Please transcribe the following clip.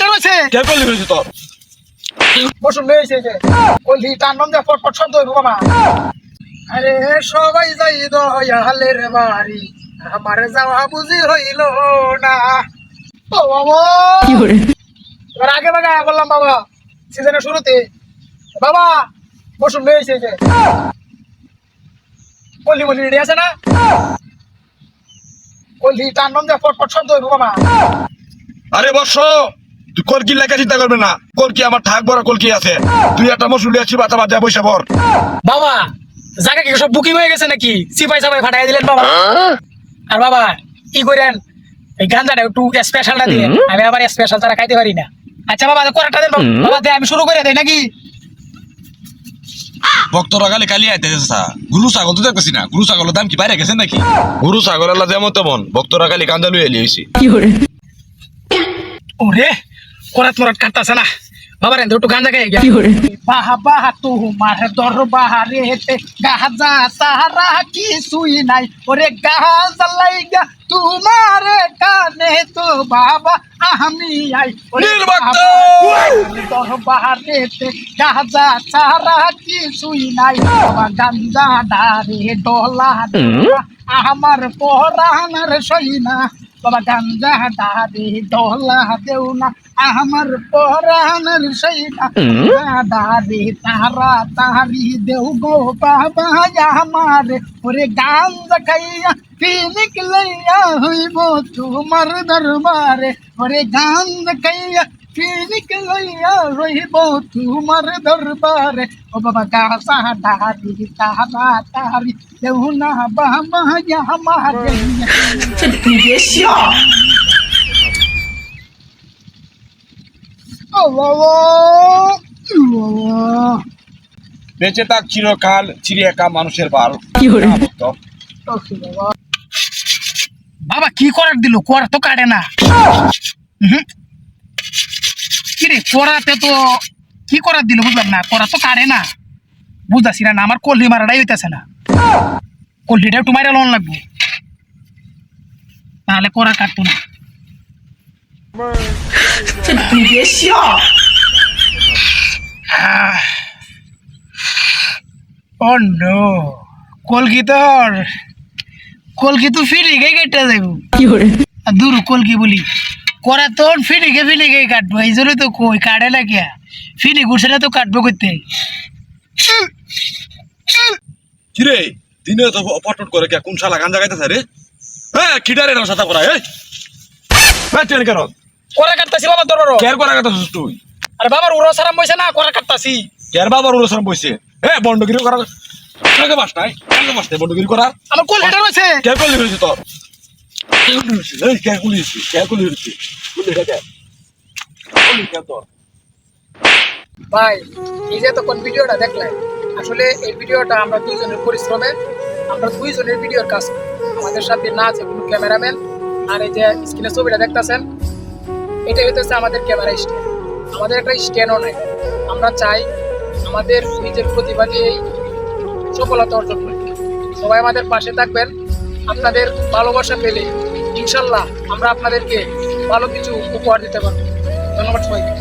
Header হইছে কে কলি হইছে তোর বসুন লইছে যে কলি টান নাম দে ফট শব্দ হইব বাবা আরে সবাই যাই দয়ালের বাড়ি আমার যাওয়া বুঝি হইল না ও বাবা কি করে এবার আগে বাগে বললাম বাবা সিজনের শুরুতে বাবা বসুন লইছে যে কলি বলি রেডি আছে না কলি টান নাম দে ফট শব্দ হইব বাবা আরে বর্ষ তুই কলকি লেখা চিন্তা করবে না কলকি আমার ঠাক বড় কলকি আছে তুই একটা মসুলি আছি বাতা বাজা পয়সা ভর বাবা জায়গা কি সব বুকিং হয়ে গেছে নাকি সিপাই সাপাই ফাটাই দিলেন বাবা আর বাবা কি করেন এই গাঞ্জাটা একটু স্পেশালটা দিয়ে আমি আবার স্পেশাল তারা খাইতে পারি না আচ্ছা বাবা করাটা দেন বাবা দে আমি শুরু করে দেই নাকি ভক্তরা গালি কালি আইতেছে গুরু ছাগল তো দেখতেছি না গুরু ছাগলের দাম কি বাইরে গেছে নাকি গুরু ছাগলের যেমন তেমন ভক্তরা গালি কান্দা লুয়ে লিয়েছি কি করে ওরে করাত মরাত কাটতাছে না বাবা রে একটু গাঞ্জা খাই গিয়া কি করে বাহা বাহা তোমার দরবারে হেতে গাজা সারা কিছুই নাই ওরে গাজা লাইগা তোমার কানে তো বাবা আমি আই দরবারে হেতে গাজা সারা কিছুই নাই বাবা গাঞ্জা ডারে ডলা আমার পরাণের সইনা বাবা গাঞ্জা ডারে ডলা দেও না আমার পরাণের সইনা ডারে তারা তারি দেও গো বাবা আমার ওরে গাঞ্জা খাইয়া পিনিক লইয়া হইব তোমার দরবারে ওরে গাঞ্জা খাইয়া পিনিক লইয়া হইব তোমার দরবারে ও বাবা গাছা ডারি তারা তারি দেও না বাবা আমার বেঁচে থাক চিরকাল চিড়িয়াকা মানুষের বাল কি করে বাবা কি করার দিল কর তো কাটে না কি রে করাতে তো কি করার দিল বুঝলাম না করা তো কাটে না বুঝতেছি না আমার কল্লি মারাটাই হইতেছে না কল্লিটা একটু মারা লোন লাগবে তাহলে করা কাটতো না ও নো কলকি তো ফিরে গে কেটে যাইব কি করে দূর কলকি বলি করা তো ফিরে গে কাটবো এই জন্য তো কই কাটে না কিয়া ফিরে ঘুরছে তো কাটবো করতে কিরে দিনে তো পটপট করে কে কোন শালা গান জায়গাতে রে হ্যাঁ কিডারে না সাথে করা এই ট্রেন কেন করা কাটতাছি বাবা তোর কেয়ার করা কথা তুই আরে বাবার উড়ো সারাম বইছে না করা কাটতাছি কেয়ার বাবার অনুসরণ বইছে এ বন্ডগিরি করা কাকে বাস নাই বন্ডগিরি করা আমার কোল হেডার হইছে কে কলি হইছে তোর এই কে কলি হইছে কলি এটা কে কলি কে তোর ভাই এই যে তো কোন ভিডিওটা দেখলেন আসলে এই ভিডিওটা আমরা দুইজনের পরিশ্রমে আমরা দুইজনের ভিডিওর কাজ করি। আমাদের সাথে না আছে কোনো ক্যামেরাম্যান আর এই যে স্ক্রিনে ছবিটা দেখতেছেন এটা হইতেছে আমাদের ক্যামেরা স্ট্যান্ড আমাদের একটা স্ট্যান্ডও নাই আমরা চাই আমাদের নিজের প্রতিভা দিয়েই সফলতা অর্জন করি সবাই আমাদের পাশে থাকবেন আপনাদের ভালোবাসা পেলে ইনশাল্লাহ আমরা আপনাদেরকে ভালো কিছু উপহার দিতে পারবো ধন্যবাদ সবাইকে